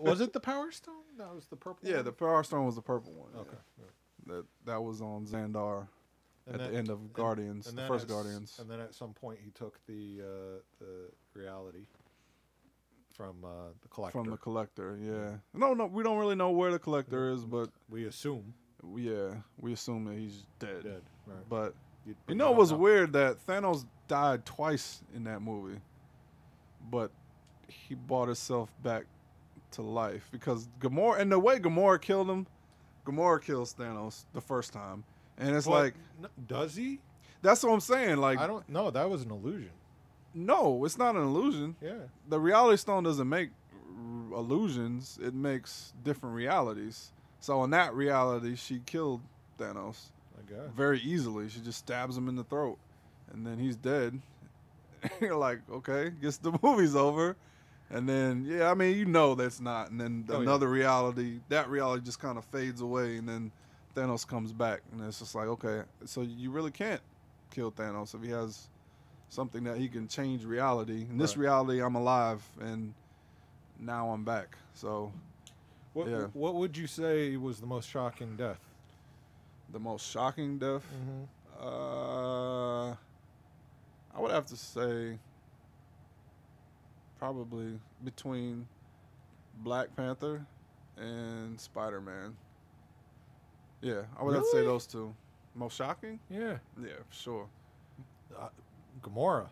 Was it the Power Stone? That was the purple. Yeah, one? the Power Stone was the purple one. Okay. Yeah. That was on Xandar And at then- the end of Guardians, and the then first at Guardians. And then at some point he took the reality from the Collector. From the Collector, yeah. No, we don't really know where the Collector is, but we assume we assume that he's dead. right. But You you know, it don't was know. weird that Thanos died twice in that movie, but he brought himself back to life because Gamora, and the way Gamora killed him, Gamora kills Thanos the first time, and it's But like, does he? that's what I'm saying. Like, I don't know. That was an illusion. no, it's not an illusion. Yeah. The Reality Stone doesn't make illusions; it makes different realities. So in that reality, she killed Thanos I guess. very easily. She just stabs him in the throat, and then he's dead. You're like, okay, guess the movie's over. And then, yeah, I mean, you know that's not. And then another reality, that reality just kind of fades away, and then Thanos comes back, and it's just like, okay, so you really can't kill Thanos if he has something that he can change reality. In this reality, I'm alive, and now I'm back. So, What would you say was the most shocking death? The most shocking death? I would have to say probably between Black Panther and Spider-Man. Yeah, I would have to say Really? those two. Most shocking? Yeah. Yeah, for sure. Gamora.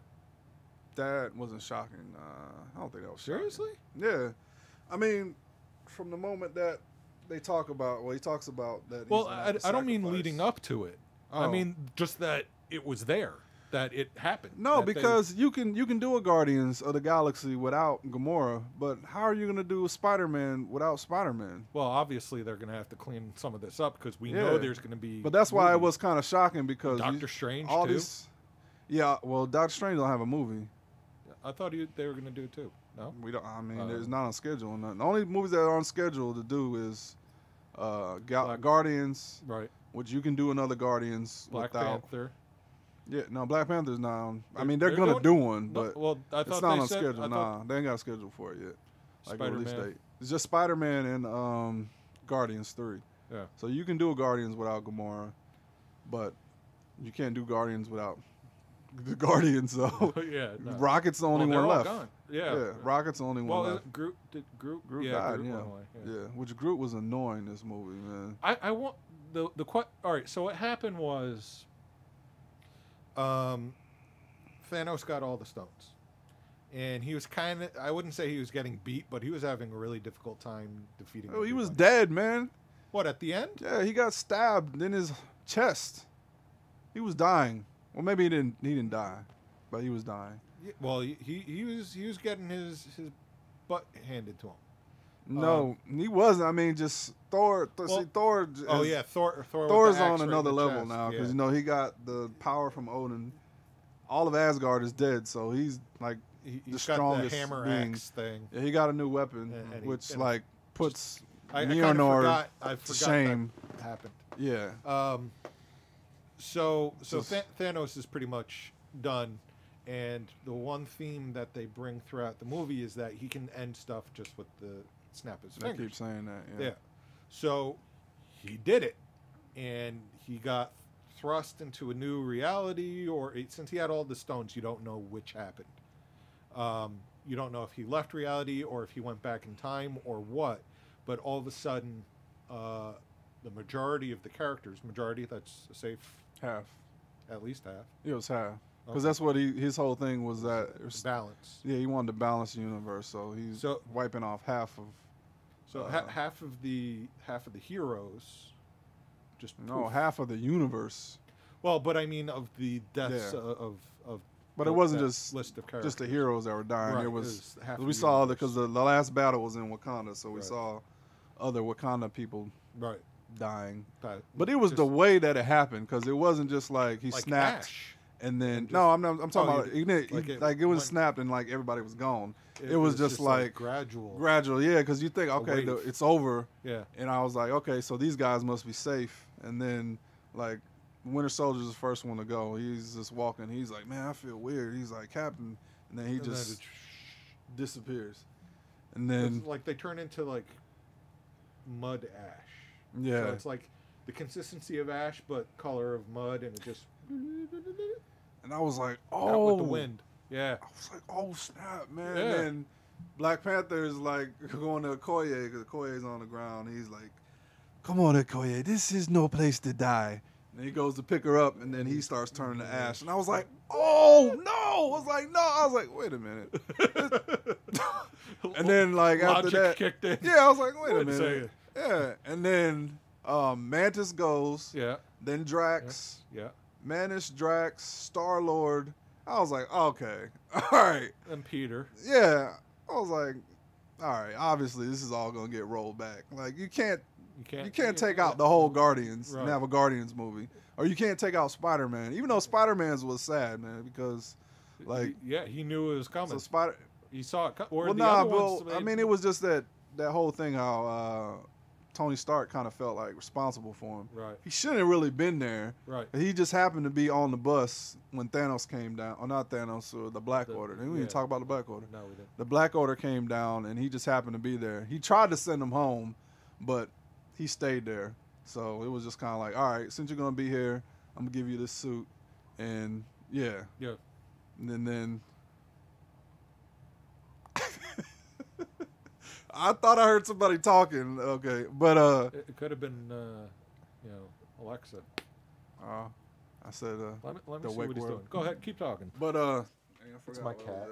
That wasn't shocking. I don't think that was shocking. Seriously? Yeah. I mean, from the moment that they talk about, he talks about that. Well, he's gonna have to I don't mean sacrifice. leading up to it. I Oh. mean just that it was there, that it happened. No, that they- because you can do a Guardians of the Galaxy without Gamora, but how are you going to do a Spider-Man without Spider-Man? well, obviously they're going to have to clean some of this up because we Yeah. know there's going to be. But that's why it movies. was kind of shocking because Doctor Strange all too. these. Yeah, well, Doctor Strange don't have a movie. I thought they were going to do it too. No. We don't. I mean, it's not on schedule. The only movies that are on schedule to do is Guardians, Right. which you can do another Guardians Black without. Panther. Yeah, no, Black Panther's not on. I mean, They're they're gonna doing- do one, No, but well, I thought it's not they on said, schedule. I thought They ain't got a schedule for it yet. Like a release Spider-Man. date. It's just Spider-Man and Guardians 3. Yeah. So you can do a Guardians without Gamora, but you can't do Guardians without the Guardians. So yeah. No. Rocket's the only Well, one they're all left. gone. Yeah. Rocket's the only one Well, left. Groot Groot yeah, died. Groot Yeah. went away, Yeah, which Groot was annoying this movie, man. I want the all right. So what happened was, Thanos got all the stones, and he was kind of, I wouldn't say he was getting beat, but he was having a really difficult time defeating. Oh, he was everybody. dead, man. What, at the end? Yeah, he got stabbed in his chest. He was dying. Well, maybe he didn't die, but he was dying. Yeah, well, he was getting his butt handed to him. No, he wasn't. I mean, just Thor. Well, see, Thor. Oh is- yeah, Thor's Thor's with the on axe right in another the level chest, now because yeah. he got the power from Odin. All of Asgard is dead, so he's like He's the got strongest the hammer being. axe thing. Yeah, he got a new weapon, And he- which and- like puts I kind of Mjolnir forgot. I to forgot shame. that happened. Yeah, So Just- Thanos is pretty much done, and the one theme that they bring throughout the movie is that he can end stuff just with the snap of his I fingers. keep saying that. Yeah. Yeah. So he did it, and he got thrust into a new reality, since he had all the stones, you don't know which happened. You don't know if he left reality or if he went back in time or what, but all of a sudden, the majority of the characters, that's a safe, Half. at least half, It was half because Okay. that's what his whole thing was that. It was, balance. yeah, he wanted to balance the universe, so he's So- wiping off half of. So half of the heroes, just No, poof. half of the universe. Well, but I mean of the deaths Yeah. of But it wasn't that just list of characters. just the heroes that were dying. Right, It it was was half we the saw universe. because the last battle was in Wakanda, so we Right. saw other Wakanda people Right. dying. That- But it was just the way that it happened because it wasn't just like he like snapped Ash. and then and no, just- I'm talking Oh, about like it was went- snapped and like everybody was gone. It was just like gradual. gradual, yeah, because you think okay, wave. it's over, Yeah. and I was like, okay, so these guys must be safe, and then like Winter Soldier's the first one to go. He's just walking. He's like, man, I feel weird. He's like, Captain, and then he And then just disappears. And then it's like they turn into like mud ash. yeah, So it's like the consistency of ash, but color of mud, and it just and I was like, out with the oh, wind. Yeah, I was like, oh snap, man. And yeah. then Black Panther is like going to Okoye because Okoye's on the ground. He's like, come on, Okoye, this is no place to die. And he goes to pick her up, and then he starts turning to ash. And I was like, oh, no. I was like, no. I was like, wait a minute. And then, like, after Logic that. kicked in. Yeah, I was like, wait a Wait a minute. Yeah. And then Mantis goes. Yeah, Then Drax. yeah. Mantis, Drax, Star-Lord. I was like, okay. All right. And Peter. Yeah. I was like, all right. Obviously, this is all going to get rolled back. Like, you can't take out the whole Guardians and have a Guardians movie. Or you can't take out Spider-Man. Even though Spider-Man's was sad, man, because, like... Yeah, he knew it was coming. So he saw it coming. Well, nah, but, I mean, it was just that whole thing how Tony Stark kind of felt like responsible for him. Right. He shouldn't have really been there. Right. He just happened to be on the bus when Thanos came down. Or not Thanos, or the Black Order. We didn't talk about the Black Order. No, we didn't. The Black Order came down, and he just happened to be there. He tried to send him home, but he stayed there. So it was just kind of like, all right, since you're going to be here, I'm going to give you this suit. And, yeah. Yeah. And then I thought I heard somebody talking. Okay. But, It could have been, Alexa. I said, Let me the see what he's Wake doing. Go ahead, keep talking. But, It's my cat.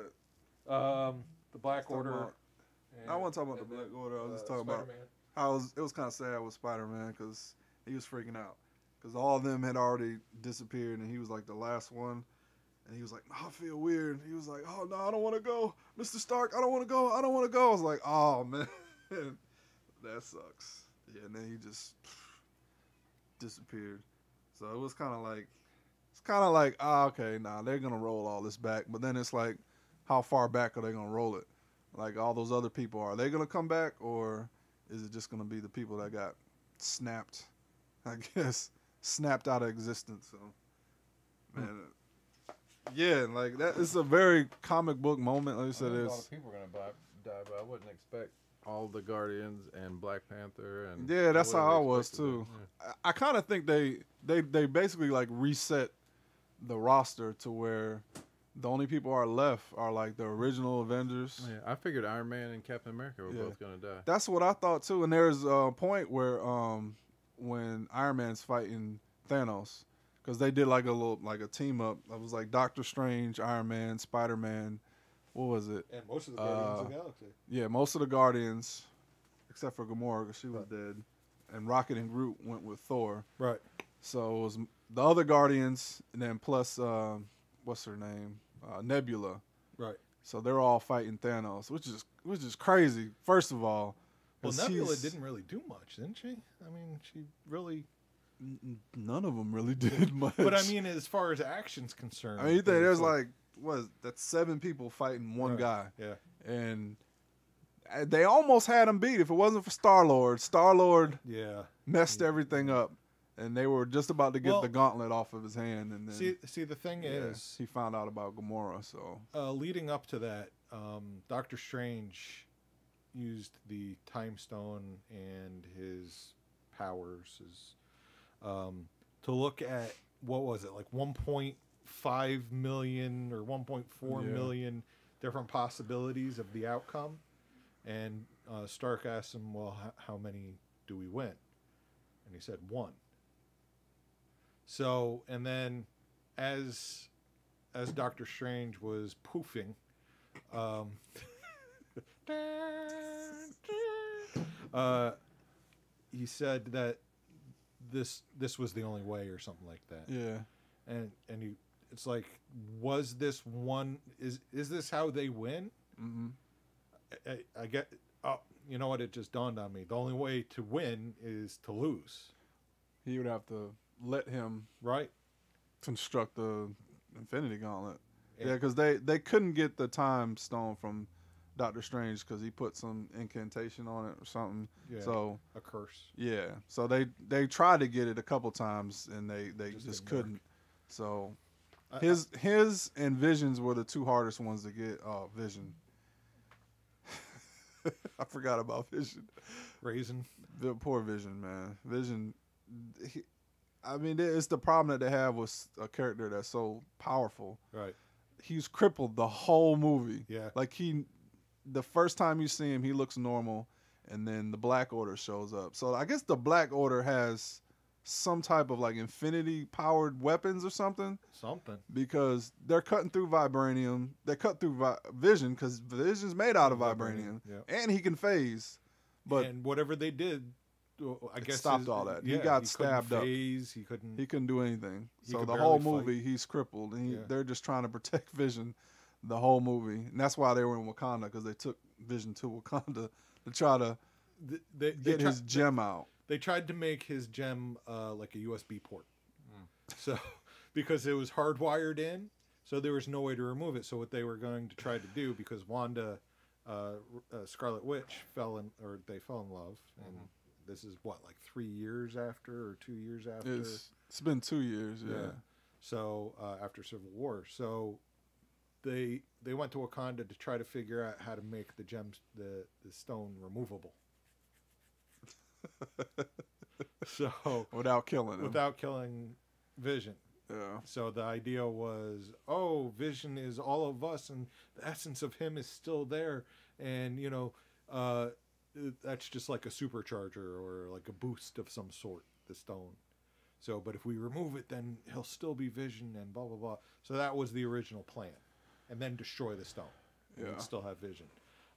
The Black Order. I wasn't talking about the Black Order. I was just talking about how it was kind of sad with Spider-Man because he was freaking out. Because all of them had already disappeared, and he was like the last one. And he was like, I feel weird. He was like, oh, no, I don't want to go. Mr. Stark, I don't want to go. I don't want to go. I was like, oh, man. That sucks. Yeah, and then he just disappeared. So it was kind of like, okay, they're going to roll all this back. But then it's like, how far back are they going to roll it? Like all those other people, are they going to come back? Or is it just going to be the people that got snapped, I guess, snapped out of existence? So, man, yeah, like that is a very comic book moment. Like you said, a lot of people are going to die, but I wouldn't expect all the Guardians and Black Panther. And yeah, that's how I was too. Yeah. I kind of think they basically like reset the roster to where the only people are left are like the original Avengers. Yeah, I figured Iron Man and Captain America were both going to die. That's what I thought too. And there's a point where when Iron Man's fighting Thanos, because they did like a team up. It was like Doctor Strange, Iron Man, Spider-Man. What was it? And most of the Guardians of the Galaxy. Yeah, most of the Guardians, except for Gamora, because she was dead. And Rocket and Groot went with Thor. Right. So it was the other Guardians, and then plus, what's her name? Nebula. Right. So they're all fighting Thanos, which is crazy. First of all, well, Nebula didn't really do much, didn't she? I mean, she really. None of them really did much. But I mean, as far as action's concerned, I mean, you think there's like that's 7 people fighting one guy. Yeah. And they almost had him beat if it wasn't for Star-Lord. Star-Lord messed everything up. And they were just about to get the gauntlet off of his hand. And then, see, the thing is, he found out about Gamora. So leading up to that, Doctor Strange used the Time Stone and his powers to look at, what was it, like 1.5 million or 1.4 million different possibilities of the outcome. And Stark asked him, well, how many do we win? And he said 1. So, and then as Doctor Strange was poofing, he said that this was the only way or something like that. Yeah. And it's like, was this one, is this how they win? Mm-hmm. I get, you know what, it just dawned on me. The only way to win is to lose. He would have to let him construct the Infinity Gauntlet. Yeah, because they couldn't get the Time Stone from Doctor Strange because he put some incantation on it or something. Yeah, so a curse. Yeah, so they tried to get it a couple times and they just couldn't. Work. So his and Vision's were the 2 hardest ones to get. Oh, Vision. I forgot about Vision. Raisin. The poor Vision, man. Vision. I mean, it's the problem that they have with a character that's so powerful. Right. He's crippled the whole movie. Yeah. Like the first time you see him, he looks normal, and then the Black Order shows up. So I guess the Black Order has some type of like infinity powered weapons or something. Something. Because they're cutting through vibranium. They cut through Vision because Vision's made out of vibranium, Yeah. and he can phase. But and whatever they did, I guess stopped all that. Yeah, he got stabbed up. Phase, he couldn't. He couldn't do anything. So could the whole barely movie, he's crippled, and Yeah. they're just trying to protect Vision the whole movie, and that's why they were in Wakanda, because they took Vision to Wakanda to try to get his gem out. They tried to make his gem like a USB port, so because it was hardwired in, so there was no way to remove it. So what they were going to try to do, because Wanda, Scarlet Witch fell in love, and this is what, like 3 years after or 2 years after. It's been 2 years, yeah. So after Civil War, so they went to Wakanda to try to figure out how to make the gems, the stone, removable. So without killing Vision. Yeah. So the idea was, Vision is all of us, and the essence of him is still there, and that's just like a supercharger or like a boost of some sort, the stone. So, but if we remove it, then he'll still be Vision, and blah blah blah. So that was the original plan, and then destroy the stone. Yeah. And still have Vision.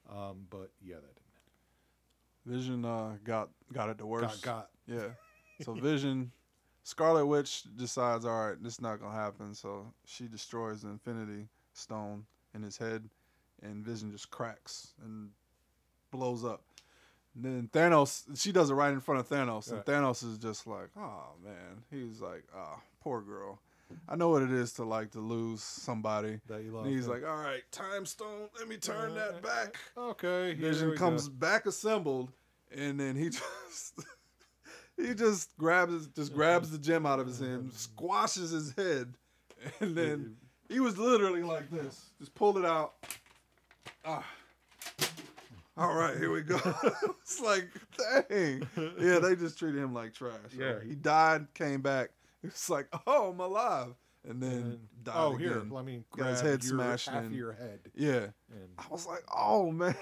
But yeah, that didn't. Vision got it the worst. Got. Yeah. So Vision, Scarlet Witch decides, all right, this is not gonna happen. So she destroys the Infinity Stone in his head, and Vision just cracks and blows up. And then Thanos, she does it right in front of Thanos, and Thanos is just like, oh man, he's like, poor girl. I know what it is to lose somebody. That you love. And he's like, all right, time stone, let me turn that back. Okay. Vision comes back assembled, and then he just grabs the gem out of his hand, squashes his head, and then he was literally like this. Just pulled it out. All right, here we go. It's like, dang. Yeah, they just treated him like trash. Yeah. He died, came back. It's like, oh, I'm alive. And then died again. Here, let me grab his head smashed half in. of your head. Yeah. And I was like, oh, man.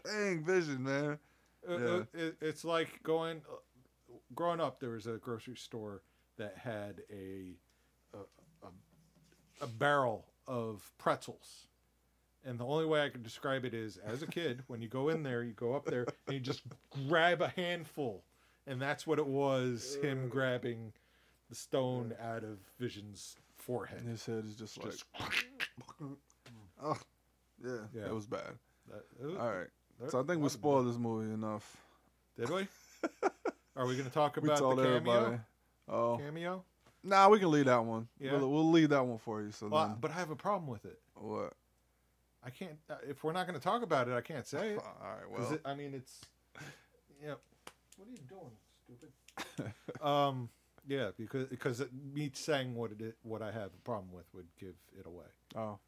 Dang, Vision, man. It's like growing up, there was a grocery store that had a barrel of pretzels. And the only way I could describe it is, as a kid, when you go in there, you go up there, and you just grab a handful. And that's what it was, him grabbing the stone out of Vision's forehead. And his head is just like... oh, yeah, it was bad. All right. So I think we spoiled this movie enough. Did we? Are we going to talk We about told the cameo? everybody. Oh. Cameo? Nah, we can leave that one. Yeah. We'll leave that one for you. So then, But I have a problem with it. what? I can't. If we're not going to talk about it, I can't say it. All right, well. It's. Yeah. What are you doing, stupid? Yeah, because me saying what I have a problem with would give it away. Oh.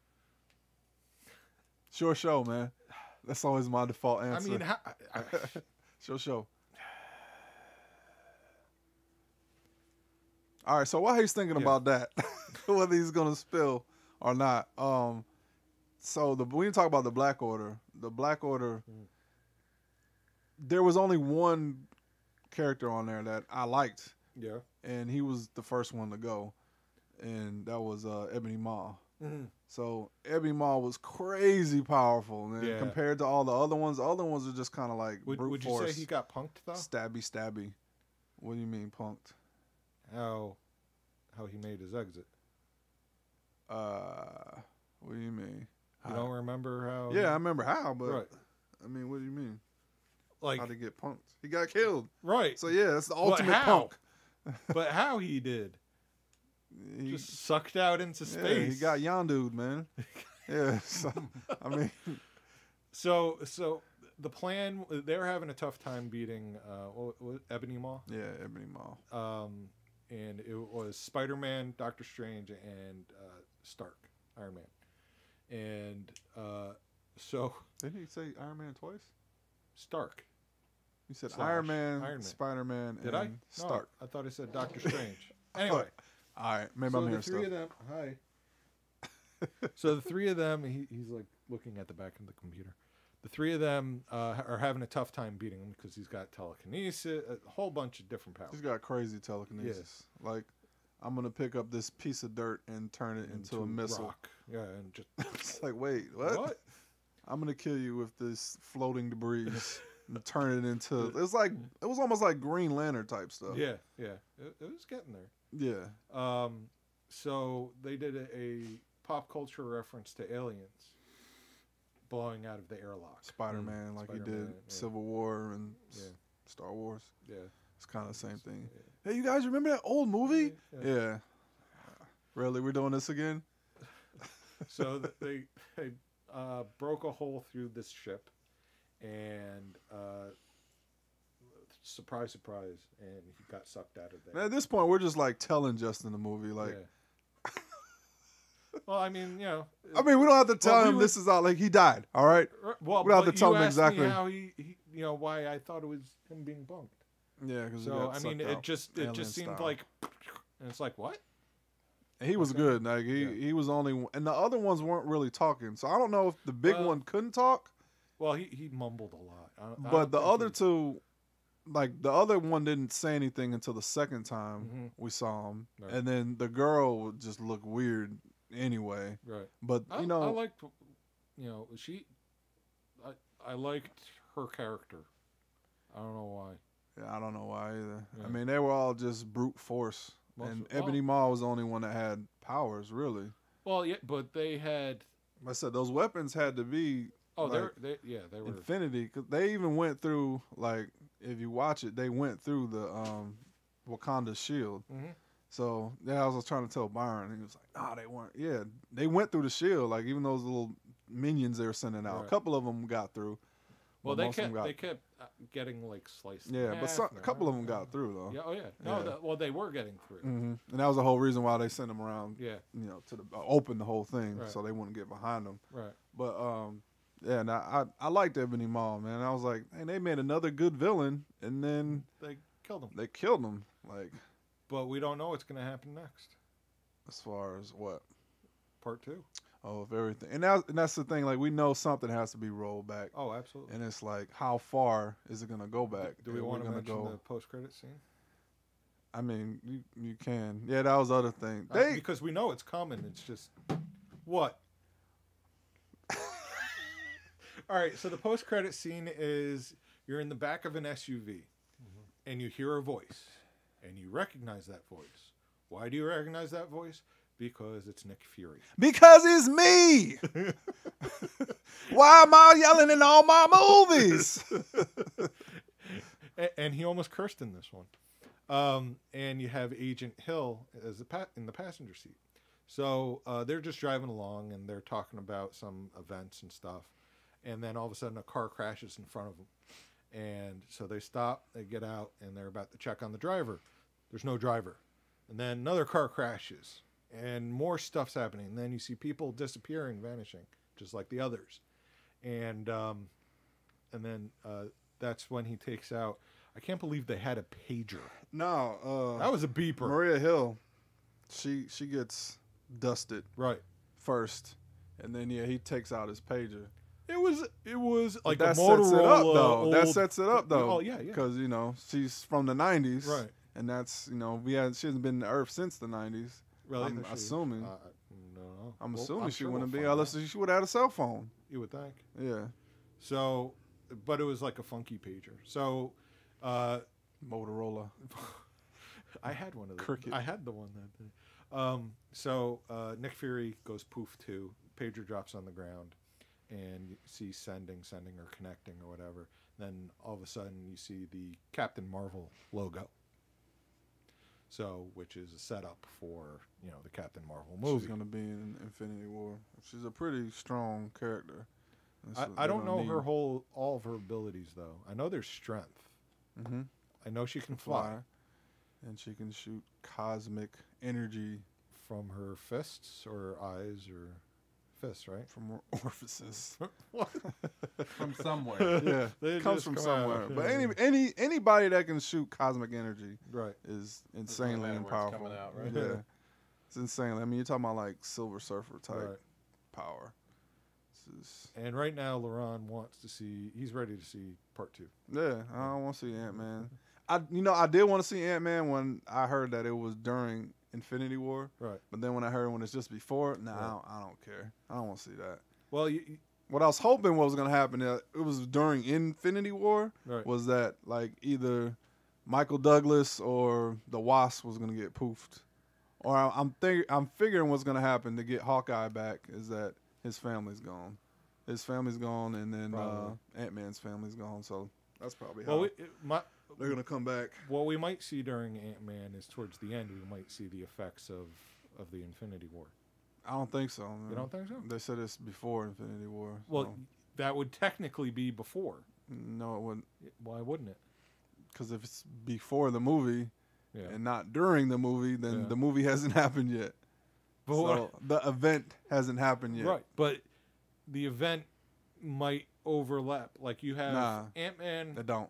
Sure show, man. That's always my default answer. I mean, Sure show. All right, so while he's thinking about that, whether he's gonna spill or not, so when you talk about the Black Order, there was only one character on there that I liked. Yeah. And he was the first one to go, and that was Ebony Maw. Mm-hmm. So Ebony Maw was crazy powerful, man. Compared to all the other ones are just kind of like would you say he got punked though? Stabby. What do you mean punked? How he made his exit? What do you mean? You don't remember how? Yeah, I remember how, but right. I mean, what do you mean? Like, how to get punked? He got killed. Right. So yeah, that's the ultimate punk. But how he did? He just sucked out into space. Yeah, he got Yondu'd, man. Yeah. So, I mean. So the plan, they were having a tough time beating Ebony Maw. Yeah, Ebony Maw. And it was Spider-Man, Doctor Strange, and Stark, Iron Man. And so... Didn't he say Iron Man twice? Stark. You said Slash Iron Man, Iron Man. Spider-Man, Did and I? Stark. No, I thought I said Doctor Strange. Anyway. All right, maybe So I'm the hearing three stuff. of them. Hi. So the three of them, he's like looking at the back of the computer. The three of them are having a tough time beating him because he's got telekinesis, a whole bunch of different powers. He's got crazy telekinesis. Like, I'm gonna pick up this piece of dirt and turn it into a missile. Rock. Yeah, and just It's like, wait, what? I'm gonna kill you with this floating debris and turn it into. It was almost like Green Lantern type stuff. Yeah. It was getting there. Yeah. So they did a pop culture reference to aliens blowing out of the airlock. Spider-Man, like he did Spider-Man, Civil War and Star Wars. Yeah. It's kind of the same thing. Yeah. Hey, you guys remember that old movie? Yeah. Yeah. Really, we're doing this again? So they broke a hole through this ship, and surprise, and he got sucked out of there. Man, at this point, we're just like telling Justin the movie, like. Yeah. Well, I mean, you know. I mean, we don't have to tell him this is all like he died. All right. Well, we don't have to tell him exactly me how he, why I thought it was him being bunked. Yeah, because so I mean, it just seemed like, and it's like what? And he was good. Like he was only, and the other ones weren't really talking. So I don't know if the big one couldn't talk. Well, he mumbled a lot. But the other two, like the other one didn't say anything until the second time we saw him, Right. and then the girl would just look weird anyway. Right. But I liked, I liked her character. I don't know why. Yeah, I don't know why either. Yeah. I mean, they were all just brute force, and Ebony Maw was the only one that had powers, really. Well, yeah, but they had. I said those weapons had to be. Oh, like, they were Infinity. Cause they even went through, like, if you watch it, they went through the Wakanda shield. Mm-hmm. So I was trying to tell Byron, and he was like, "Nah, they weren't. Yeah, they went through the shield. Like even those little minions they were sending out, a couple of them got through. Well, they kept getting like sliced. Yeah, but a couple of them got through though. Yeah. Oh yeah. No. Well, they were getting through. Mm-hmm. And that was the whole reason why they sent them around. Yeah. You know, to open the whole thing, right. so they wouldn't get behind them. Right. But yeah, now I liked Ebony Maw, man. I was like, hey, they made another good villain, and then they killed him. They killed him, like. But we don't know what's going to happen next. As far as what? Part 2. Oh, of everything. And that's the thing. Like, we know something has to be rolled back. Oh, absolutely. And it's like, how far is it going to go back? Do we want to mention the post-credit scene? I mean, you can. Yeah, that was the other thing. Because we know it's coming. It's just, what? All right, so the post-credit scene is you're in the back of an SUV, and you hear a voice. And you recognize that voice. Why do you recognize that voice? Because it's Nick Fury. Because it's me! Why am I yelling in all my movies? And he almost cursed in this one. And you have Agent Hill as in the passenger seat. So they're just driving along, and they're talking about some events and stuff. And then all of a sudden, a car crashes in front of them. And so they stop, they get out, and they're about to check on the driver. There's no driver. And then another car crashes, and more stuff's happening. And then you see people disappearing, vanishing, just like the others. And then that's when he takes out. I can't believe they had a pager. No, that was a beeper. Maria Hill, she gets dusted first, and then he takes out his pager. It was like that a Motorola. Sets it up, though. That sets it up though. Oh yeah. Because she's from the '90s, right? And that's she hasn't been to Earth since the '90s. Really? I'm assuming. No. I'm assuming she wouldn't be unless she would have had a cell phone. You would think. Yeah. So, but it was like a funky pager. So, Motorola. I had one of those. Cricket. I had the one that day. So Nick Fury goes poof too. Pager drops on the ground. And you see sending or connecting or whatever. Then all of a sudden you see the Captain Marvel logo. So, which is a setup for, the Captain Marvel movie. She's going to be in Infinity War. She's a pretty strong character. I don't know all of her abilities though. I know there's strength. Mm-hmm. I know she can fly. And she can shoot cosmic energy from her fists or eyes or fists, right? From orifices. From somewhere. Yeah, They it comes just from come somewhere. out. But Yeah. anybody that can shoot cosmic energy Right. is Doesn't insanely matter and where it's powerful. coming out, right? Yeah, it's insane. I mean, you're talking about like Silver Surfer type Right. power. This And right now, Laron wants to see. He's ready to see part 2. yeah, I don't want to see Ant-Man. I did want to see Ant-Man when I heard that it was during Infinity War. Right. But then when I heard when it's just before, nah, Right. I don't care. I don't want to see that. Well, What I was hoping was going to happen, it was during Infinity War, right. was that like either Michael Douglas or the Wasp was going to get poofed. Or I'm figuring what's going to happen to get Hawkeye back is that his family's gone. His family's gone, and then Ant-Man's family's gone. So that's probably how they're going to come back. What we might see during Ant-Man is towards the end, we might see the effects of the Infinity War. I don't think so. Man. You don't think so? They said it's before Infinity War. Well, so. that would technically be before. No, it wouldn't. Why wouldn't it? Because if it's before the movie Yeah. and not during the movie, then the movie hasn't happened yet. But So the event hasn't happened yet. right. But the event might overlap. Like you have Ant-Man. They don't.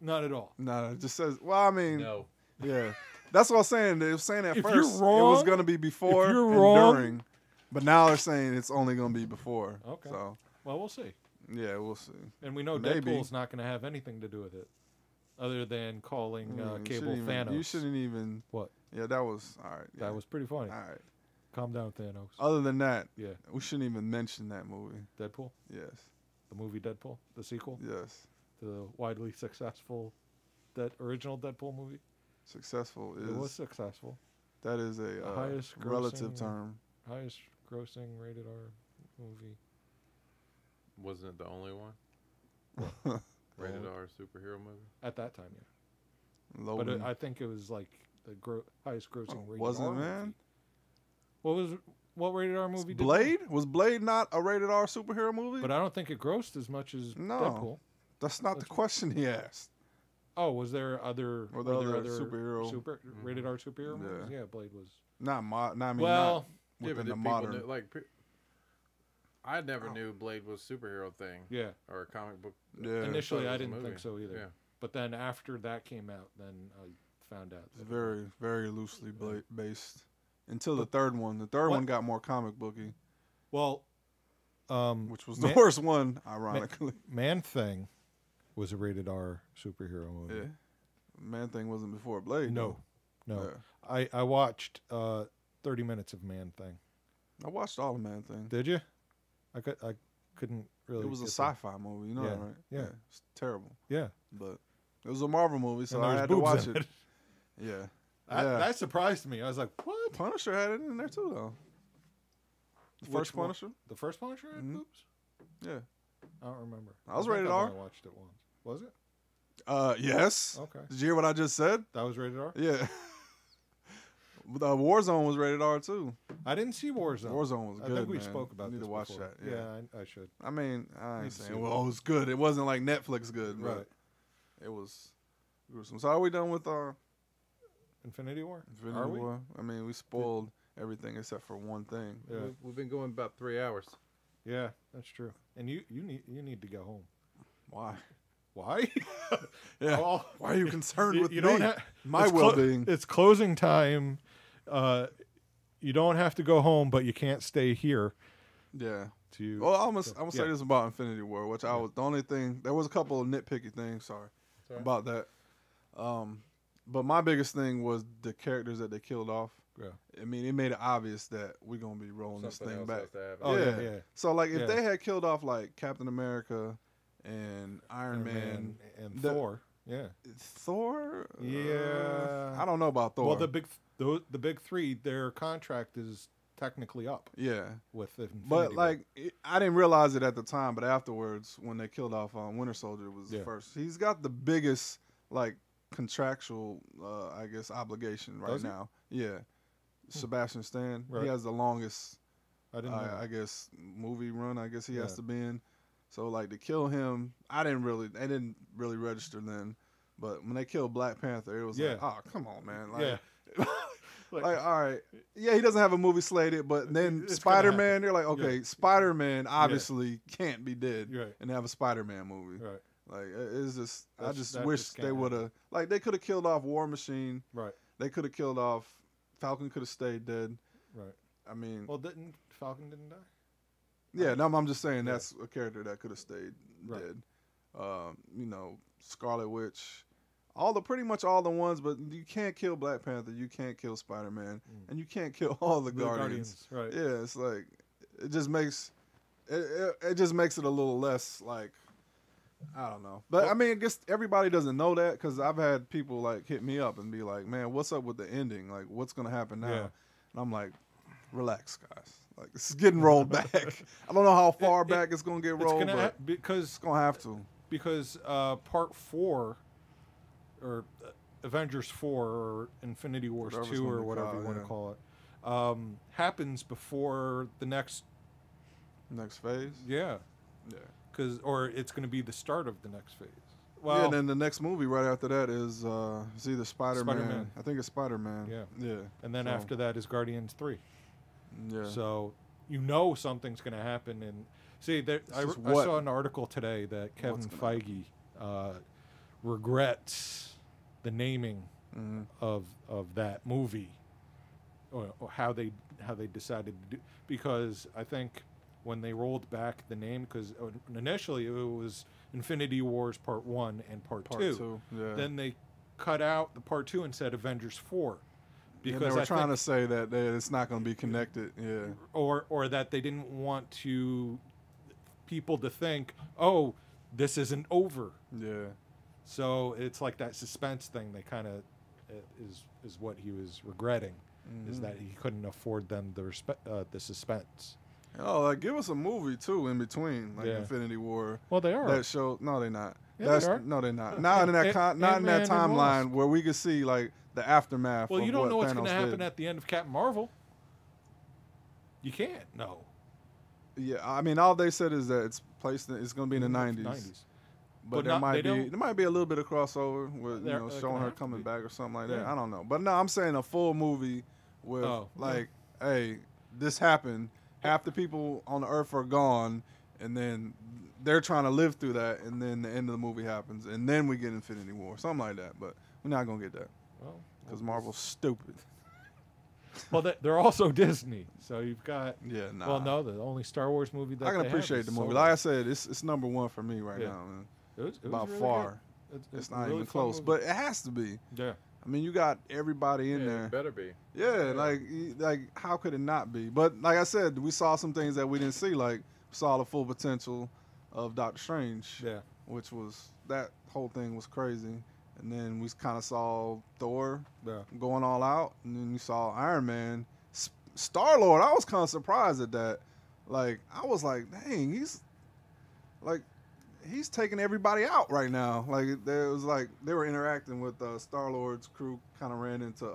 Not at all. No, it just says, well, I mean, No. yeah. That's what I was saying. They were saying at If first you're wrong, it was going to be before if you're and wrong- during. But now they're saying it's only going to be before. Okay. So, Well, we'll see. yeah, we'll see. And we know Maybe. Deadpool's not going to have anything to do with it, other than calling You Cable shouldn't even- Thanos. You shouldn't even. What? Yeah, that was, all right. Yeah. That was pretty funny. All right. Calm down, Thanos. Other than that, Yeah. we shouldn't even mention that movie. Deadpool, Yes. the movie Deadpool, the sequel Yes. to the widely successful original Deadpool movie. Successful It was is successful. that is a highest relative grossing- term. Highest grossing rated R movie. Wasn't it the only one? Rated R superhero movie? At that time, yeah. Logan. But I think it was like the highest grossing rated wasn't R it, man? movie. What rated R movie did it? Blade? Was Blade not a rated R superhero movie? But I don't think it grossed as much as No. Deadpool. That's not the question he asked. Oh, was there other Were there other rated R superhero Yeah. movies? Yeah, Blade was. Not I mean, Well, not within but the did people modern. knew, I never knew Blade was a superhero thing yeah. or a comic book. Yeah, Initially, it I was a didn't movie. think so either. Yeah. But then after that came out, then I found out. it's that very, very loosely based. Until the third one. The third What? one got more comic booky, Well, which was the worst one, ironically. Man Thing was a rated R superhero movie. Yeah. Man Thing wasn't before Blade. No, though. no. Yeah. I watched 30 minutes of Man Thing. I watched all of Man Thing. Did you? I couldn't really. It was a get there. sci-fi movie, you know Yeah, that, right? yeah. It's terrible. Yeah. But it was a Marvel movie, so And there I was had to boobs watch in it. Yeah. That surprised me. I was like, what? Punisher had it in there too, though. The Which first one? Punisher? The first Punisher had Mhm. boobs? Yeah. I don't remember. I was think rated I've R. only watched it once. Was it? Yes. Okay. Did you hear what I just said? That was rated R? Yeah. The Warzone was rated R too. I didn't see Warzone. Warzone was good. I think we man. spoke about You need this to watch before. that. Yeah. I should. I mean, I Need ain't to see saying, it. well, it was good. It wasn't like Netflix good, Right. but it was gruesome. So are we done with Infinity War? Infinity Are we? War? I mean, we spoiled everything except for one thing. Yeah. We've been going about 3 hours. Yeah, that's true. And you need to go home. Why? Why? Yeah. Oh, Why are you concerned with you me? don't have My it's well-being. It's closing time. You don't have to go home, but you can't stay here. Yeah. To Well, I'm gonna say yeah. this about Infinity War, which I was the only thing. There was a couple of nitpicky things. Sorry. About that. But my biggest thing was the characters that they killed off. Yeah. I mean, it made it obvious that we're gonna be rolling this Something thing else back. has to happen. Oh, yeah. yeah. So like, if Yeah. they had killed off like Captain America and Iron Man, and the- Thor. Yeah. Thor. Yeah. I don't know about Thor. Well, the big three, their contract is technically up yeah. with Infinity But War. like, I didn't realize it at the time. But afterwards, when they killed off Winter Soldier, was the Yeah. first. He's got the biggest like contractual, I guess, obligation right Does he? now. Yeah, Sebastian Stan. Right. He has the longest, I didn't know. I guess, movie run. I guess he has Yeah. to be in. So like to kill him, I didn't really register then. But when they killed Black Panther, it was Yeah. like, oh come on, man. Like, Yeah. Like, all right, yeah, he doesn't have a movie slated, but then It's Spider-Man, they're like, Yeah. okay, Spider-Man obviously can't be dead Right. and have a Spider-Man movie. Right. Like, it's just, I just that wish just they can't would have, like, they could have killed off War Machine. Right. They could have killed off Falcon. Could have stayed dead. Right. I mean, Well, didn't Falcon didn't die? yeah, no, I'm just saying Yeah. that's a character that could have stayed Right. dead. You know, Scarlet Witch, pretty much all the ones, but you can't kill Black Panther, you can't kill Spider-Man, and you can't kill all the Guardians. Right. Yeah, it's like it just makes it just makes it a little less like, I don't know. But I mean, I guess everybody doesn't know that, because I've had people like hit me up and be like, "Man, what's up with the ending? Like, what's gonna happen now?" Yeah. And I'm like, "Relax, guys. Like, this is getting rolled back. I don't know how far back it's gonna get rolled, but because it's gonna have to." Because Part 4, or Avengers 4, or Infinity Wars Whatever it's 2, gonna or be whatever called, you want yeah. to call it, happens before the next. Next phase. Yeah. Yeah. Or it's going to be the start of the next phase. Well, yeah, and then the next movie right after that is it's either Spider-Man. Spider-Man. I think it's Spider-Man. Yeah. Yeah. And then So, after that is Guardians 3. Yeah. So you know something's going to happen. And see, I just I what? saw an article today that Kevin What's gonna Feige regrets the naming Mhm. of that movie, or how they decided to do, because I think when they rolled back the name, because initially it was Infinity Wars Part 1 and Part 2. Yeah. Then they cut out the Part 2 and said Avengers 4. Because Because they were I trying think, to say that it's not going to be connected. Yeah. or that they didn't want people to think, oh, this isn't over. Yeah. So it's like that suspense thing. They kind of is what he was regretting, is that he couldn't afford them the suspense. Oh, like, give us a movie too in between, like Yeah. Infinity War. Well, they are. That show? No, they're not. Yeah, they are. No, they're not. Not in that not in that Ant-Man and timeline Wasp. where we could see like the aftermath. Well, of you don't know what's going to happen at the end of Captain Marvel. You can't know. Yeah, I mean, all they said is that it's going to be in the 90s. 90s. But But there not- might they be don't- there might be a little bit of crossover with There showing can her have to coming be. back or something like that. Yeah. I don't know, but no, I'm saying a full movie with Oh, like, hey, this happened. Half the people on the earth are gone, and then they're trying to live through that, and then the end of the movie happens, and then we get Infinity War, something like that. But we're not gonna get that Well, because Marvel's stupid. well, they're also Disney, so you've got. Yeah, nah. Well, no, the only Star Wars movie that I can they have appreciate is the movie. Solo. Like I said, it's number one for me right Yeah. now, man. It was By really far. good. It's a not really even fun close, movie. but it has to be. Yeah. I mean, you got everybody in Yeah, there. it better be. Yeah, like how could it not be? But like I said, we saw some things that we didn't see. Like we saw the full potential of Doctor Strange, Yeah. which was that whole thing was crazy. And then we kind of saw Thor Yeah. going all out, and then you saw Iron Man, Star-Lord. I was kind of surprised at that. Like I was like, dang, he's taking everybody out right now. Like there was like they were interacting with Star-Lord's crew. Kind of ran into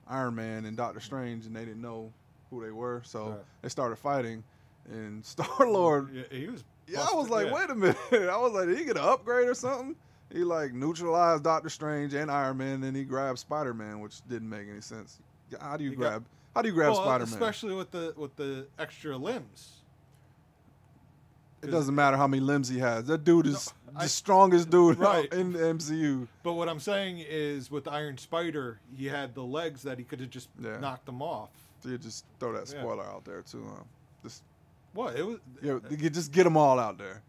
Iron Man and Doctor Strange, and they didn't know who they were, so Right. they started fighting. And Star-Lord, Yeah, he was. yeah, I was like, yeah. wait a minute. I was like, did he get an upgrade or something? He like neutralized Doctor Strange and Iron Man, and then he grabbed Spider-Man, which didn't make any sense. How do you grab Well, Spider-Man? especially with the extra limbs. It doesn't matter how many limbs he has. That dude is I- the strongest dude Right. in the MCU. But what I'm saying is, with Iron Spider, he had the legs that he could have just Yeah. knocked them off. So you just throw that Yeah. spoiler out there too. Just What it was? you just get them all out there.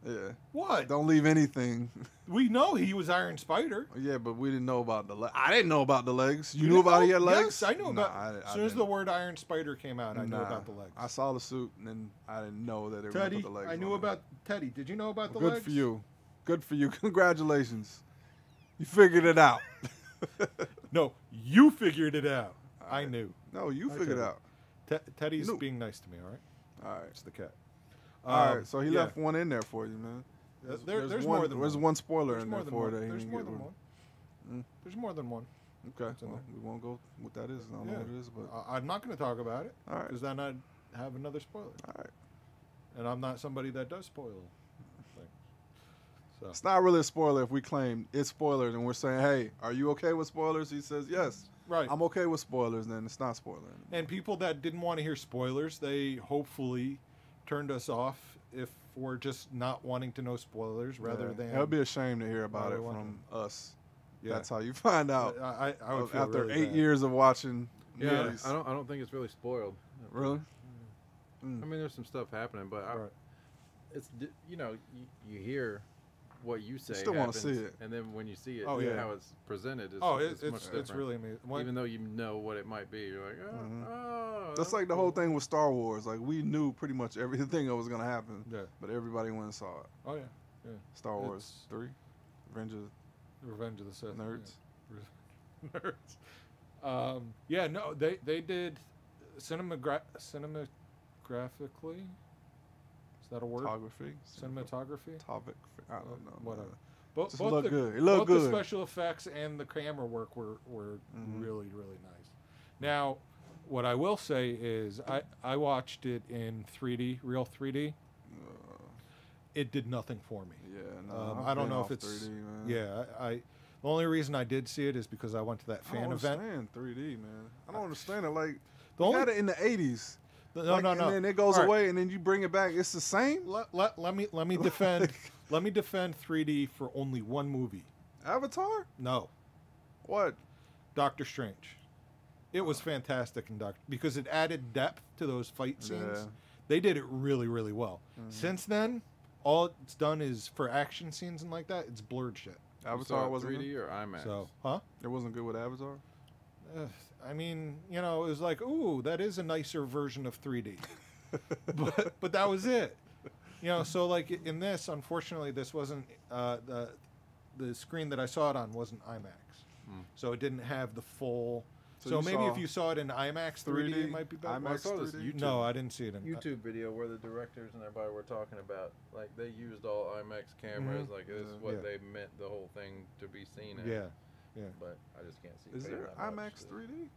Yeah. What? Don't leave anything. We know he was Iron Spider. Yeah, but we didn't know about the legs. I didn't know about the legs. You knew didn't about know? he had legs? Yes, I knew Nah, about. As soon as the didn't. word Iron Spider came out, I knew Nah, about the legs. I saw the suit, and then I didn't know that they were going to Teddy, put the legs I on knew it. about Teddy. Did you know about the Good legs? for you. Good for you. Congratulations. You figured it out. No, you figured it out. I right. knew. No, you I figured it Teddy. out. Teddy's No. being nice to me. All right, All right. it's the cat. All right. So he yeah. left one in there for you, man. There's one, more than there's one. one spoiler There's in more there than for one. that he There's didn't more get than one. one. There's more than one. Okay. So- Well, we won't go what that is. I don't know what it is, but I'm not going to talk about it. All right. Because then I'd have another spoiler. all right. And I'm not somebody that does spoil things. So It's not really a spoiler if we claim it's spoilers and we're saying, hey, are you okay with spoilers? He says yes. Right. I'm okay with spoilers. Then it's not spoiler anymore. And people that didn't want to hear spoilers, they hopefully turned us off if we're just not wanting to know spoilers rather than. It would be a shame to hear about it from us. Yeah. That's how you find out. I would feel after really 8 bad. years of watching. Yeah, movies. I don't think it's really spoiled. Really? I mean, there's some stuff happening, but it's you hear what you say. You still want to happens, see it, and then when you see it, Oh, yeah. how it's presented is it's much different. it's really amazing. Even though you know what it might be, you're like, oh. That's like the whole thing with Star Wars. Like we knew pretty much everything that was gonna happen. Yeah. But everybody went and saw it. Oh yeah. Yeah. Star Wars 3, Revenge of the Sith. Nerds. Yeah. Nerds. Yeah. No, they did cinematographically. Is that a word? Cinematography. Cinematography. I don't know. Whatever. Just looked good. It looked both good. the special effects and the camera work were really, really nice. Now, what I will say is I watched it in 3D, real 3D. It did nothing for me. Yeah, no. I don't know if it's 3D, man. Yeah, the only reason I did see it is because I went to that fan event. I don't understand 3D, man. I don't understand it. Like The they had it in the 80s. No. And then it goes away, and then you bring it back. It's the same. Let me defend. Let me defend 3D for only one movie. Avatar? No, What? Doctor Strange. It was fantastic in because it added depth to those fight scenes. Yeah. They did it really, really well. Since then, all it's done is for action scenes and like that, it's blurred shit. Avatar wasn't 3D or IMAX. So, It wasn't good with Avatar. I mean, it was like, ooh, that is a nicer version of 3D. but that was it. So like in this, unfortunately, this wasn't the screen that I saw it on wasn't IMAX, so it didn't have the full. So maybe if you saw it in IMAX 3D, it might be better. IMAX I saw this 3D? YouTube, No, I didn't see it in YouTube video where the directors and everybody were talking about, like, they used all IMAX cameras, like this is what they meant the whole thing to be seen as. Yeah. But I just can't see. Is paying there that much IMAX to- 3D?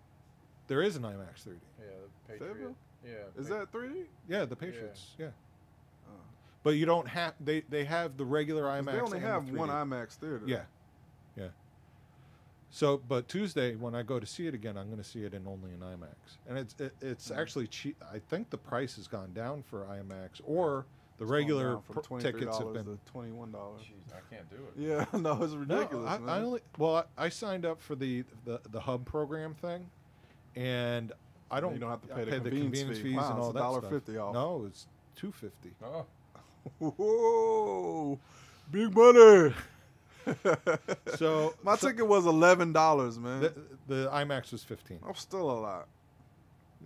There is an IMAX 3D. Yeah, the Fayetteville? Patriot. Yeah. Is that 3D? Yeah, the Patriots. Yeah. But you don't have they have the regular IMAX. They only and have the 3D. one IMAX theater. Yeah. So, but Tuesday when I go to see it again, I'm going to see it only in IMAX, and it's actually cheap. I think the price has gone down for IMAX, or the regular tickets have been to $21. Jeez, I can't do it. Yeah, no, it's ridiculous. No, man. I signed up for the hub program thing, and I don't. You don't have to pay the convenience fees Wow, and all it's that stuff. $1.50 off. No, it's $2.50. Oh. Whoa, big money. So My ticket was $11, man. the IMAX was $15. I'm still a lot.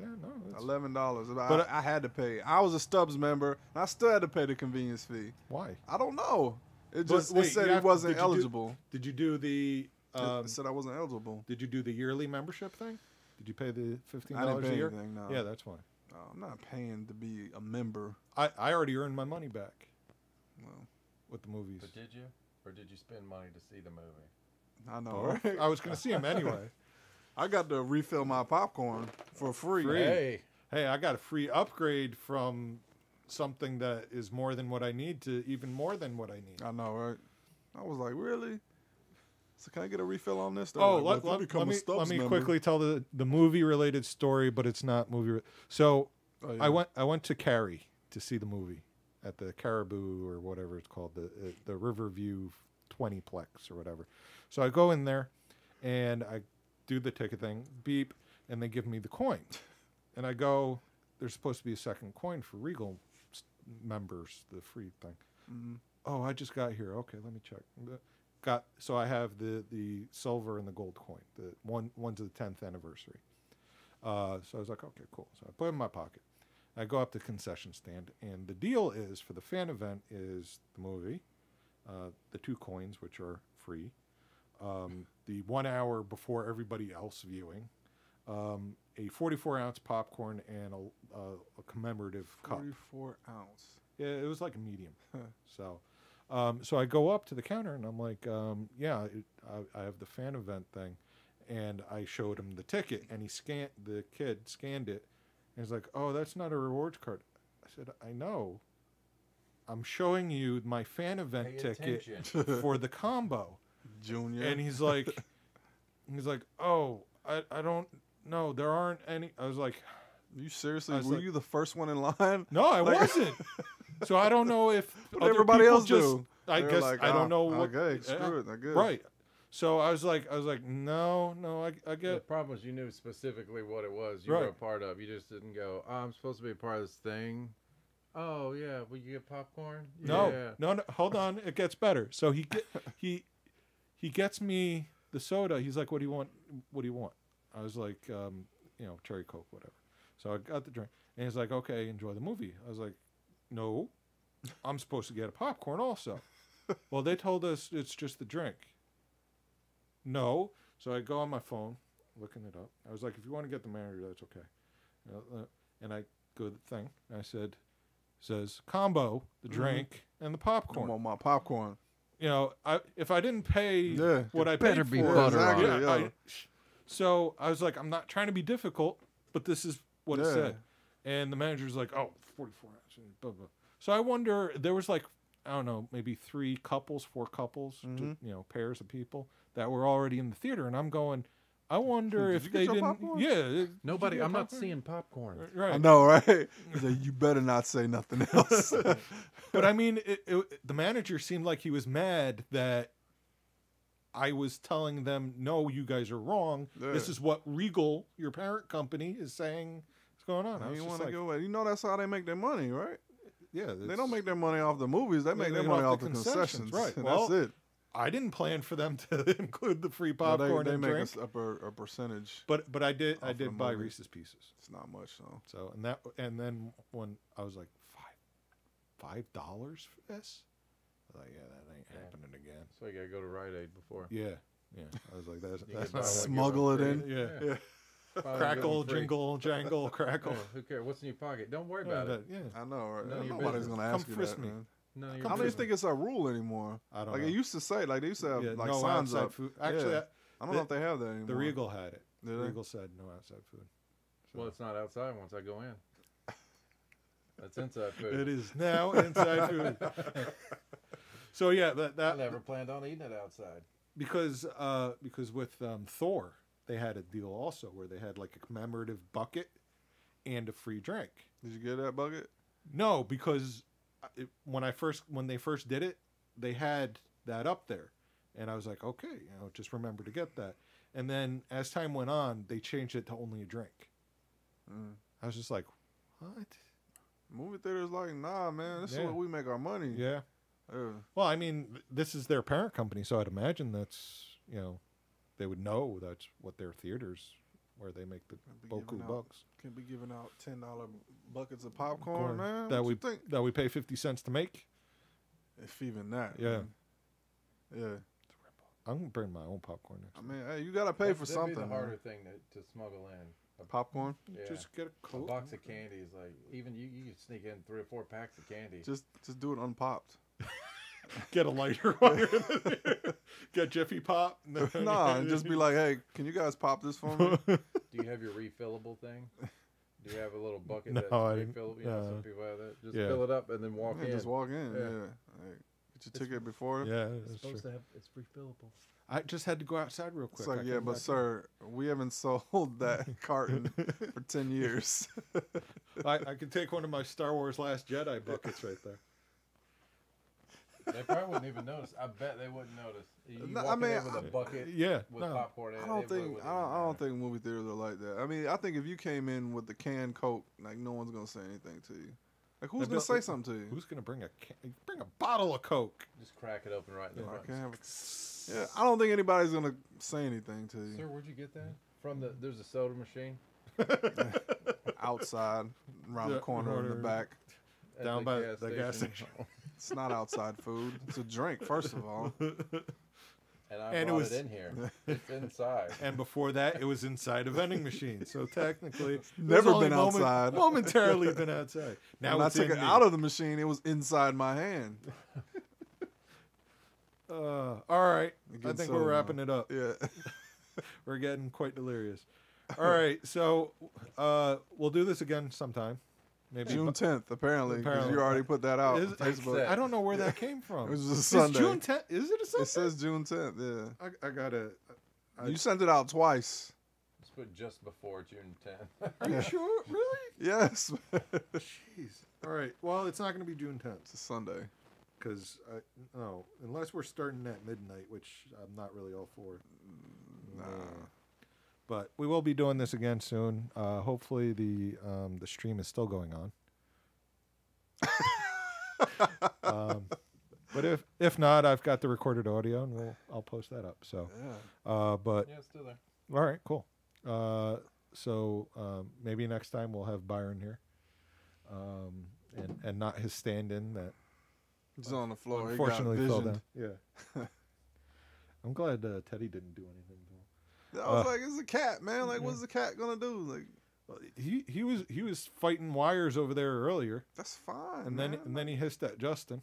Yeah, no, it's, $11. But But I had to pay. I was a Stubbs member, and I still had to pay the convenience fee. why? I don't know. It just wait, it said you it have- wasn't did you do- eligible. Did you do the? It said I wasn't eligible. Did you do the yearly membership thing? Did you pay the $15 I didn't a pay year? anything. No. Yeah, that's why. No, I'm not paying to be a member. I already earned my money back Well, with the movies. But did you? Or did you spend money to see the movie? I know. Both. Right? I was going to see him anyway. I got to refill my popcorn for free. Hey. Hey, I got a free upgrade from something that is more than what I need to even more than what I need. I know, right? I was like, really? So can I get a refill on this? Oh, Like, well, if you become a let Stubbs me member- quickly tell the movie related story, but it's not movie. So Oh, yeah. I went to Cary to see the movie at the Caribou or whatever it's called, the Riverview 20plex or whatever. So I go in there and I do the ticket thing, beep, and they give me the coin. And I go, there's supposed to be a second coin for Regal members, the free thing. Mm-hmm. Oh, I just got here. Okay, let me check. So I have the silver and the gold coin. The one's the 10th anniversary. So I was like, okay, cool. So I put it in my pocket. I go up to the concession stand, and the deal is for the fan event is the movie, the 2 coins, which are free, the 1 hour before everybody else viewing, a 44-ounce popcorn, and a commemorative cup. 44 ounce. Yeah, it was like a medium. So I go up to the counter, and I'm like, I have the fan event thing. And I showed him the ticket, and the kid scanned it, and he's like, oh, that's not a rewards card. I said, I know. I'm showing you my fan event ticket for the combo. Junior. And he's like, oh, I don't know. There aren't any. I was like, You seriously? was Were like- you the first one in line? no, I Like- wasn't. So I don't know if What other everybody people else just, do? I They're guess like, I don't know what. Okay, screw it. I guess. Right. So I was like, no, I The get. problem was you knew specifically what it was you Right. were a part of. You just didn't go, oh, I'm supposed to be a part of this thing. Oh, yeah. Will you get popcorn? No, Yeah. no, hold on. It gets better. So he gets me the soda. He's like, what do you want? What do you want? I was like, cherry Coke, whatever. So I got the drink. And he's like, okay, enjoy the movie. I was like, no, I'm supposed to get a popcorn also. Well, they told us it's just the drink. No. So I go on my phone, looking it up. I was like, if you want to get the manager, that's okay. And I go to the thing. And I says combo, the drink, and the I popcorn. want my popcorn. If I didn't pay what I better paid be for, butter on it. Yeah. So I was like, I'm not trying to be difficult, but this is what it Yeah. said. And the manager's like, 44 ounces, blah, blah. So I wonder, there was like, I don't know, maybe 4 couples, pairs of people that were already in the theater. And I'm going, I wonder Did if you get they your didn't. popcorn? Yeah. Did Nobody, you get I'm not popcorn? seeing popcorn. Right. I know, right? He's like, you better not say nothing else. But I mean, the manager seemed like he was mad that I was telling them, no, you guys are wrong. Yeah. This is what Regal, your parent company, is saying is going on. I was You just want to like, go away. You know that's how they make their money, right? yeah. They don't make their money off the movies. They make their make it money off off the the concessions, concessions. right. And Well, that's it. I didn't plan for them to include the free Well, popcorn they and make drink. a percentage. But I did off the buy movie. Reese's Pieces. It's not much, though. So and then when I was like $5 for this, I was like, yeah, that ain't happening again. So you got to go to Rite Aid before. Yeah. I was like, that's You that's can buy not one, Smuggle it get in. one free. Yeah. Finally Crackle, give 'em free. jingle, jangle, crackle. Yeah, who cares? What's in your pocket? Don't worry Yeah, about that- it. yeah. I know, right? None of your Nobody's business. gonna Come ask you frisk that, me. man. None of I your don't even business. think it's a rule anymore. I don't Like know. it used to say, like they used to have Yeah, like no signs outside up. food. Actually, Yeah. I don't know if they have that anymore. the Regal had it. Do they? Regal said no outside food. So Well, it's not outside once I go in. That's inside food. it is now inside food. So yeah, I that never planned on eating it outside. because with Thor they had a deal also where they had like a commemorative bucket and a free drink. Did you get that bucket? No, because when they first did it, they had that up there, and I was like, okay, just remember to get that. And then as time went on, they changed it to only a drink. I was just like, what? Movie theaters like, nah, man. This is Yeah. where we make our money. Yeah. Yeah. Well, I mean, this is their parent company, so I'd imagine that's they would know that's what their theaters where they make the Can't be boku giving out- bucks Can't be giving out $10 buckets of popcorn, man. that What we you think? that we pay 50 cents to make. If even that. Yeah. Man. Yeah. I'm gonna bring my own popcorn next I time. mean, hey, you gotta pay for That'd something. be the man. harder thing to smuggle in. Popcorn. Yeah. Just get a A Coke. box of candy is like, even you can sneak in 3 or 4 packs of candy. Just do it unpopped. Get a lighter while you're in there. Get Jiffy Pop. Nah, and just be like, hey, can you guys pop this for me? Do you have your refillable thing? Do you have a little bucket No, that's I didn't- refillable? no. Some people have that. Just Yeah. fill it up and then walk Yeah, in. just walk in. Yeah. Yeah. Hey, get your ticket before. Yeah, It's that's supposed true. to have. It's refillable. I just had to go outside real quick. It's like, I yeah, came but back sir, we haven't sold that carton for 10 years. in. I can take one of my Star Wars Last Jedi buckets right there. They probably wouldn't even notice. I bet they wouldn't notice. You No, walk I in mean, there with a bucket Yeah, with no. popcorn in it. I don't they really think wouldn't I even don't know. think movie theaters are like that. I mean, I think if you came in with the canned Coke, like no one's gonna say anything to you. Like who's They'll gonna be- say something to you? Who's gonna bring a bottle of Coke? Just crack it open right in the Yeah, I front. can't have yeah, I don't think anybody's gonna say anything to you Sir, where'd you get that? From there's a soda machine outside, around the Yeah, corner in the corner. back. at Down by the gas station. It's not outside food. It's a drink, first of all. And I And it brought was- it in here. It's inside. And before that, it was inside a vending machine. So technically, it was Never only been outside. Momentarily been outside. Now When I it's took in it me. out of the machine, it was inside my hand. All right, I Getting think soda we're now. wrapping it up. Yeah. We're getting quite delirious. All right, so we'll do this again sometime. Maybe June 10th, apparently, because Apparently. you already put that out Is- on Facebook. Set. I don't know where that came from. It was a It's Sunday. June 10th. Is it a Sunday? It says June 10th, yeah. I gotta. You sent it out twice. put just before June 10th. Are you sure? Really? Yes. Jeez. All right. Well, it's not going to be June 10th. It's a Sunday. Because, no, unless we're starting at midnight, which I'm not really all for. Nah. But we will be doing this again soon. Hopefully the stream is still going on. But if not, I've got the recorded audio, and I'll post that up. So, but Yeah, it's still there. all right, cool. So maybe next time we'll have Byron here, and not his stand-in that He's on the floor. unfortunately he got fell visioned. down. Yeah. I'm glad Teddy didn't do anything to him. I was like, it's a cat, man. Like, what's the cat gonna do? Like, Well, he was fighting wires over there earlier, that's fine. and man. then he hissed at Justin.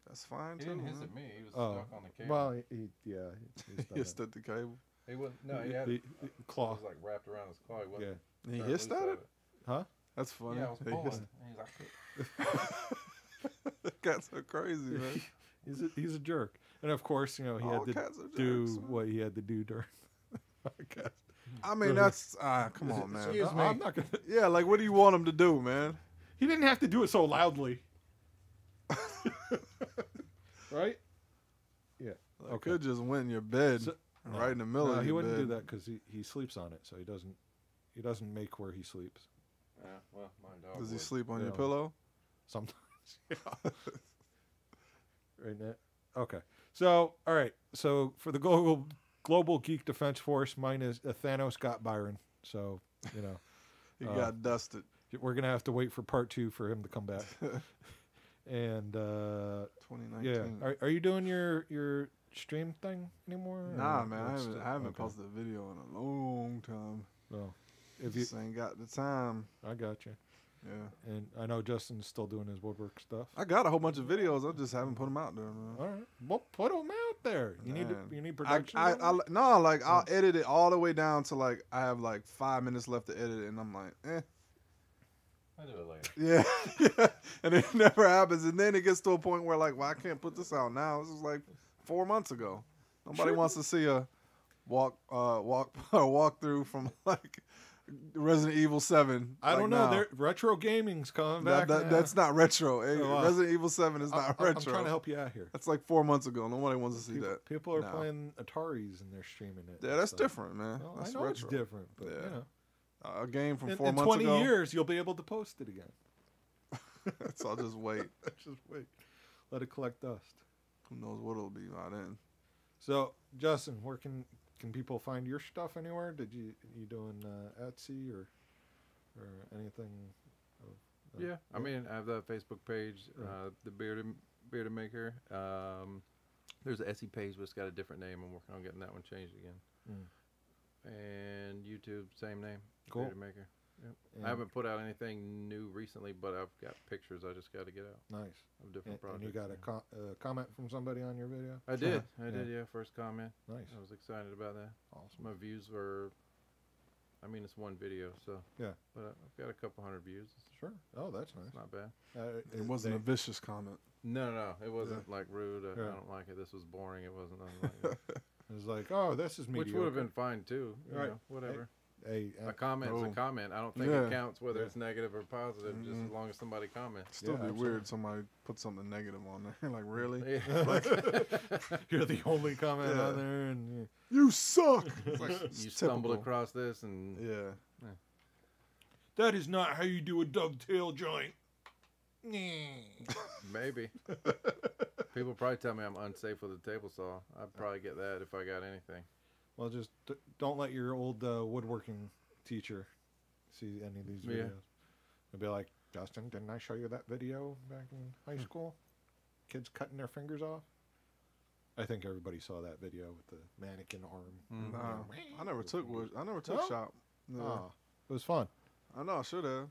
That's fine He too. didn't hiss man. at me. He was stuck on the cable. Well, he's He hissed at the cable. He wouldn't. No, he had the it claw. was like wrapped around his claw. He wasn't. Yeah, He turned hissed loose at of it. huh? That's funny. Yeah, I was He pulling. hissed- And he's like, Cats are crazy, man. He's a jerk, and of course, he All had to cats are do jerks, man. what he had to do during the podcast. I mean, that's come on, man. Excuse me. I'm not gonna. Yeah, like, what do you want him to do, man? He didn't have to do it so loudly, right? Yeah. Like, Okay. could just went in your bed, So- right in the middle No, of he your wouldn't bed. do that because he sleeps on it, so he doesn't make where he sleeps. yeah, well, my dog. Does he would. sleep on your Yeah. pillow? Sometimes. Yeah. Right now. Okay. So, all right. So for the global Geek Defense Force, mine is Thanos got Byron. So, He got dusted. we're gonna have to wait for part 2 for him to come back. And 2019. yeah, are you doing your stream thing anymore? Nah, or man, I it's haven't, still- I haven't okay. posted a video in a long time. Well, if you, Just ain't got the time. I got you. Yeah, And I know Justin's still doing his woodwork stuff. I got a whole bunch of videos. I just haven't put them out there, man. All right. Well, put them out there. You Man. need production. I'll edit it all the way down to like I have like 5 minutes left to edit it, and I'm like, I do it later. yeah, and it never happens. And then it gets to a point where like, well, I can't put this out now. This is like 4 months ago. Nobody wants to see a walk through from like Resident Evil 7. I like don't know. now. Retro gaming's coming back. now. That's not retro. Hey, Oh, wow. Resident Evil 7 is not I'm retro. trying to help you out here. That's like 4 months ago. Nobody wants to see that. People are now. playing Ataris and they're streaming it. Yeah, and that's stuff. different, man. Well, That's I know retro. it's different, but A game from in 4 months 20 ago. years you'll be able to post it again. So I'll just wait. Just wait. Let it collect dust. Who knows what it'll be by then? So, Justin, where can people find your stuff anywhere? Did you doing Etsy or anything? Yeah, I mean, I have the Facebook page, Right. the Bearded Maker. There's an Etsy page, but it's got a different name. I'm working on getting that one changed again. And YouTube, same name, Cool. Bearded Maker. Yep. And- I haven't put out anything new recently, but I've got pictures I just got to get out Nice. of different And projects. you got a comment from somebody on your video? I did. Yeah. I did, yeah, first comment. Nice. I was excited about that. Awesome. My views were, I mean, it's one video, so. Yeah. But I've got a couple hundred views. It's Sure. Oh, that's nice. not bad. It wasn't a vicious comment. No, it wasn't like rude. I Yeah. don't like it. This was boring. It wasn't nothing like that. It was like, oh, this is mediocre. Which would have been fine too. You Right. know, whatever. Hey, A comment's Oh. a comment. I don't think Yeah. it counts whether Yeah. it's negative or positive, just Mhm. as long as somebody comments. Still Yeah, be absolutely. weird. Somebody put something negative on there. Like, really? you're the only comment Yeah. on there, and You suck. It's like, it's you stumbled typical. across this, and Yeah. that is not how you do a dovetail joint. maybe people probably tell me I'm unsafe with a table saw. I'd probably get that if I got anything. Well, just don't let your old woodworking teacher see any of these Yeah. videos. They'll be like, Justin, didn't I show you that video back in high school? Kids cutting their fingers off? I think everybody saw that video with the mannequin arm. Mm. Nah, I never took wood. I never took No? shop. No. Ah, it was fun. I know I should have,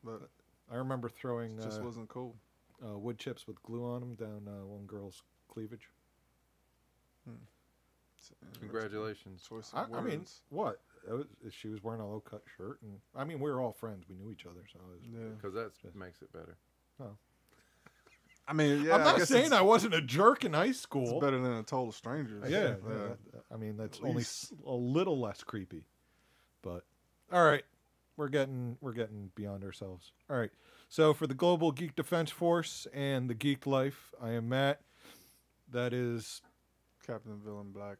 but I remember throwing it just wasn't cool. wood chips with glue on them down one girl's cleavage. Congratulations. Choice of I mean, words. what? She was wearing a low-cut shirt, and I mean, we were all friends. We knew each other, so it was, Yeah. Because that makes it better. I mean, yeah. I'm I not guess saying it's, I wasn't a jerk in high it's school. better than a total stranger. Yeah, I mean that's At only least. a little less creepy. But all right, we're getting beyond ourselves. All right. So for the Global Geek Defense Force and the Geek Life, I am Matt. That is Captain Villain Black.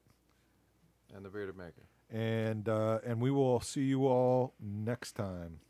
And the Bearded Maker. And we will see you all next time.